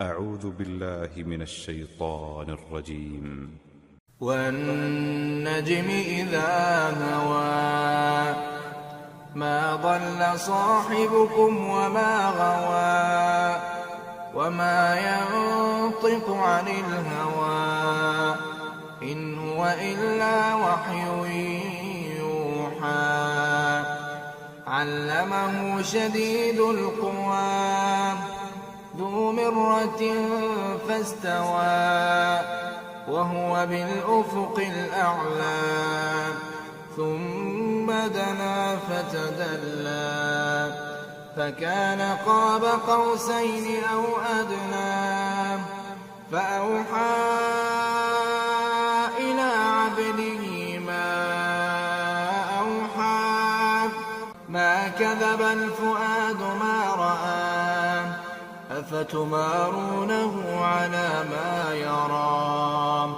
أعوذ بالله من الشيطان الرجيم. والنجم إذا هوى ما ضل صاحبكم وما غوى وما ينطق عن الهوى إن هو إلا وحي يوحى علمه شديد القوى ذو مرة فاستوى وهو بالأفق الأعلى ثم دنا فتدلى فكان قاب قوسين أو أدنى فأوحى إلى عبده ما أوحى ما كذب الفؤاد ما رأى أفتمارونه على ما يرى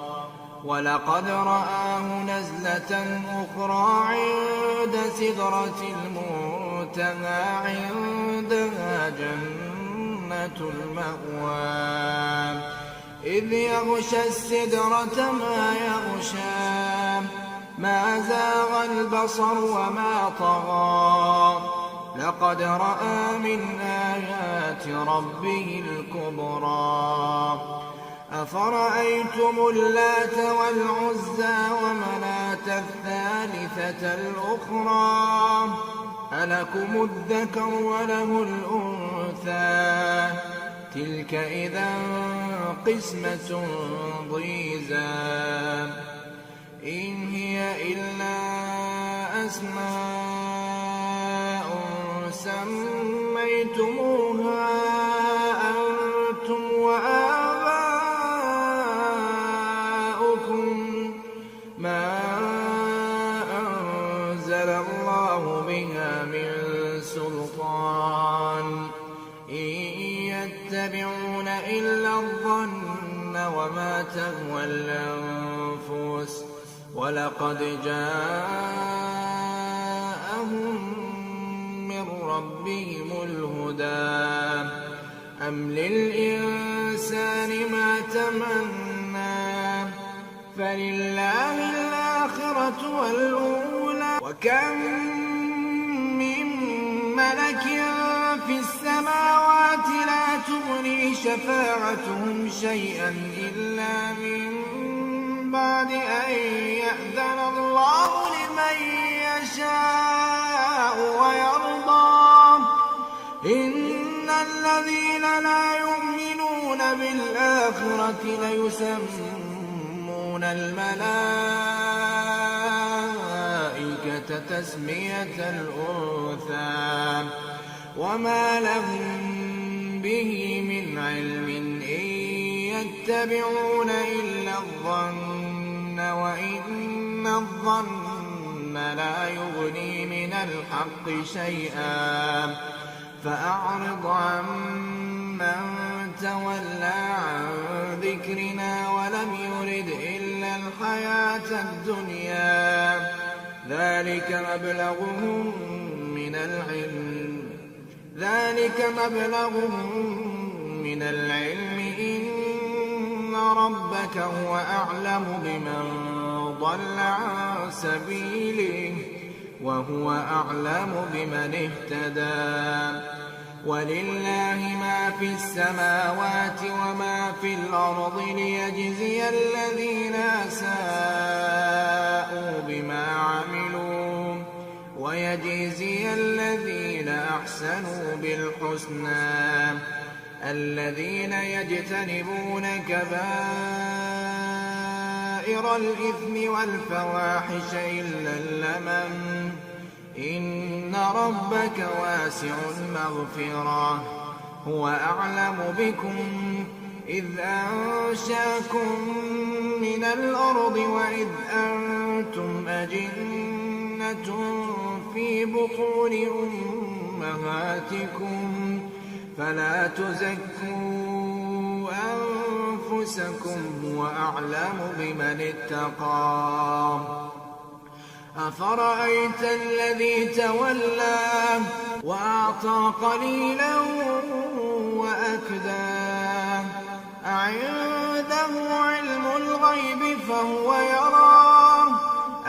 ولقد رآه نزلة أخرى عند سدرة المنتهى عندها جنة المأوى إذ يغشى السدرة ما يغشى ما زاغ البصر وما طغى لقد رأى من آيات ربه الكبرى أفرأيتم اللات والعزى ومناة الثالثة الأخرى ألكم الذكر وله الأنثى تلك إذا قسمة ضيزى إن هي إلا أسماء سميتموها أنتم وآباؤكم ما أنزل الله بها من سلطان إن يتبعون إلا الظن وما تهوى الأنفس ولقد جاءهم ربهم الهدى أم للإنسان ما تمنى فلله الآخرة والأولى وكم من ملك في السماوات لا تغني شفاعتهم شيئا إلا من بعد أن يأذن الله لمن يشاء ويرضى إن الذين لا يؤمنون بالآخرة ليسمون الملائكة تسمية الأنثى وما لهم به من علم إن يتبعون إلا الظن وإن الظن لا يغني من الحق شيئا فأعرض عن من تولى عن ذكرنا ولم يرد إلا الحياة الدنيا ذلك مبلغهم من العلم إن ربك هو أعلم بمن ضل عن سبيله وهو أعلم بمن اهتدى ولله ما في السماوات وما في الأرض ليجزي الذين أساءوا بما عملوا ويجزي الذين أحسنوا بالحسنى الذين يجتنبون كبائر الإثم والفواحش إلا اللمم إن ربك واسع المغفرة هو أعلم بكم إذ أنشاكم من الأرض وإذ أنتم أجنة في بطون أمهاتكم فلا تزكوا أنفسكم هو أعلم بمن اتقى أفرأيت الذي تولى وأعطى قليلا وأكدى الغيب فهو يراه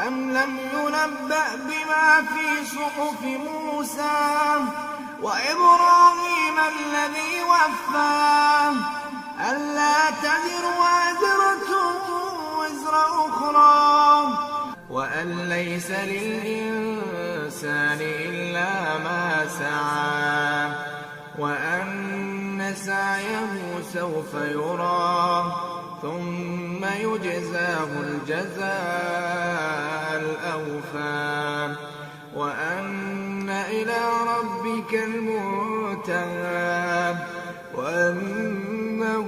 أم لم ينبأ بما في صحف موسى وإبراهيم الذي وفى ألا تزر وازرة وزر أخرى وأن ليس للإنسان إلا ما سعى وأن سعيه سوف يرى ثم يجزاه الجزاء الأوفى وأن إلى ربك المنتهى وأنه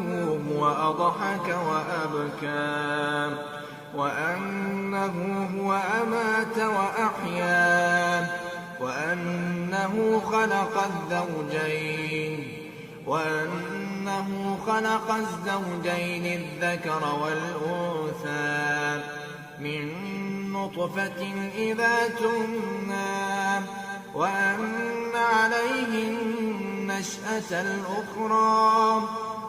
هو أضحك وأبكى وأنه هو أمات وأحيا وأنه خلق الزوجين الذكر والأنثى من نطفة إذا تمنى وأن عليه النشأة الأخرى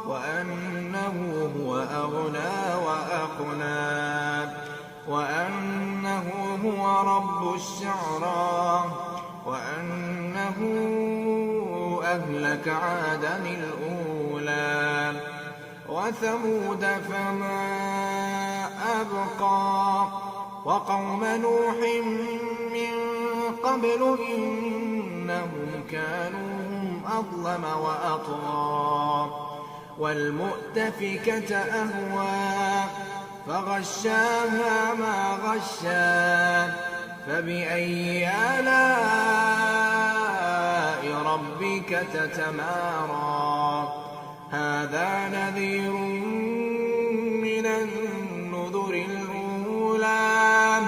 وأنه هو أغنى وأقنى وأنه هو رب الشعرى وأنه أهلك عادا الأولى وثمود فما أبقى وقوم نوح من قبل إنهم كانوا هم أظلم وأطغى والمؤتفكة أهوى فغشاها ما غشا فبأي آلاء ربك تتمارى هذا نذير من النذر الأولى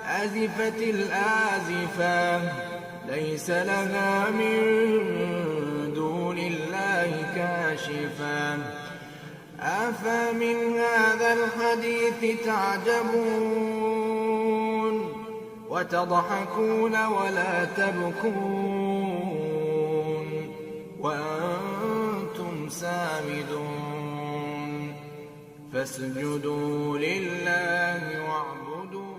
أزفت الآزفة ليس لها من دون الله كاشفة أفمن هذا الحديث تعجبون وتضحكون ولا تبكون وأنتم سامدون فاسجدوا لله واعبدوا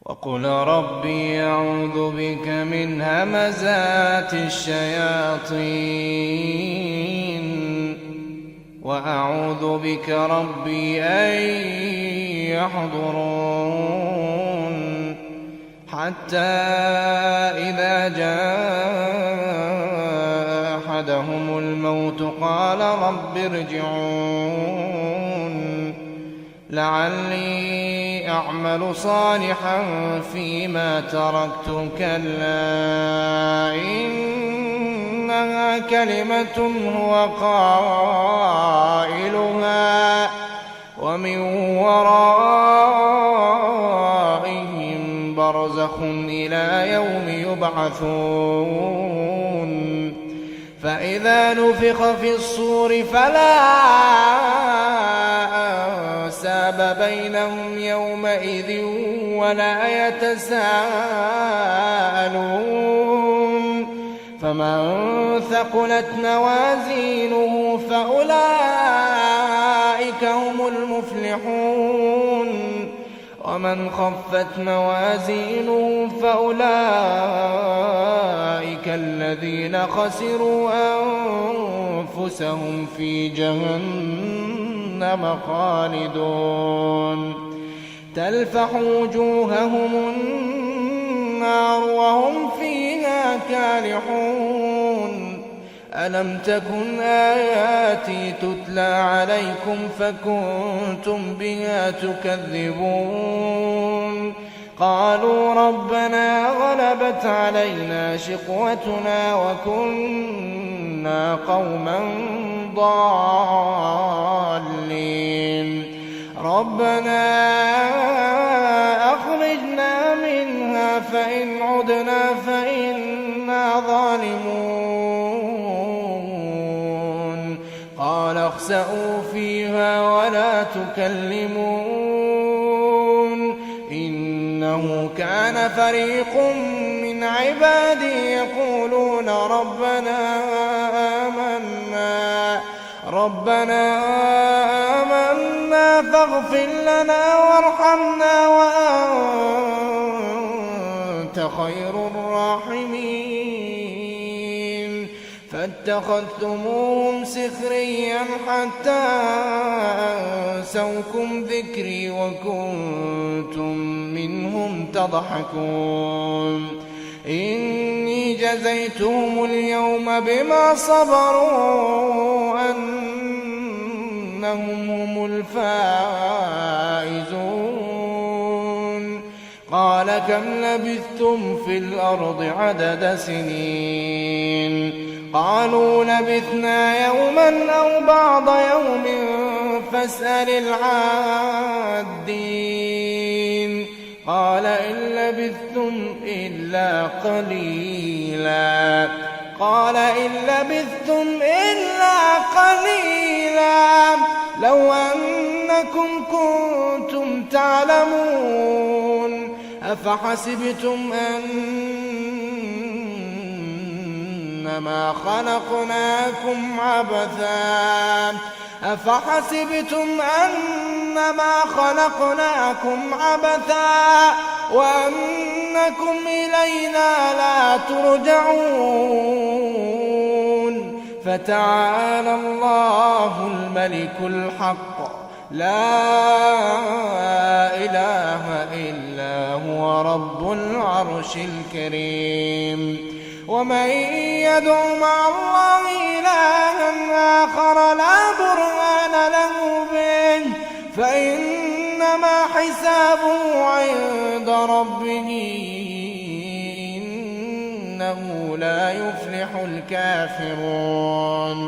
وقل ربي أعوذ بك من همزات الشياطين وأعوذ بك ربي أن يحضرون حتى إذا جاء أحدهم الموت قال رب ارجعون لعلي أعمل صالحا فيما تركت كلا إنها كلمة هو قائلها ومن ورائهم برزخ إلى يوم يبعثون فإذا نفخ في الصور فلا أنساب بينهم يومئذ ولا يتساءلون فمن ثقلت موازينه فأولئك هم المفلحون ومن خفت موازينه فأولئك الذين خسروا أنفسهم في جهنم خالدون تلفح وجوههم النار وهم فيها كالحون ألم تكن آياتي تتلى عليكم فكنتم بها تكذبون قالوا ربنا غلبت علينا شقوتنا وكنا قوما ضالين ربنا أخرجنا منها فإن عدنا فإنا ظالمون قال اخسئوا فيها ولا تكلمون إنه كان فريق من عبادي يقولون ربنا آمنا ربنا آمنا فاغفر لنا وارحمنا وأنت خير الراحمين فاتخذتموهم سخريا حتى أنسوكم ذكري وكنتم منهم تضحكون إني جزيتهم اليوم بما صبروا أنهم هم الفائزون قال كم لبثتم في الأرض عدد سنين قالوا لبثنا يوما أو بعض يوم فاسأل العادين قال إن لبثتم إلا قليلا لو أنكم كنتم تعلمون أفحسبتم أنما خلقناكم عبثا وأنكم إلينا لا ترجعون فتعالى الله الملك الحق لا إله إلا هو رب العرش الكريم ومن يدع مع الله إلها آخر لا برهان له به فإنما حسابه عند ربه إنه لا يفلح الكافرون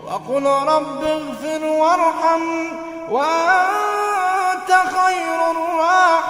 وقل رب اغفر وارحم وأنت خير الراحمين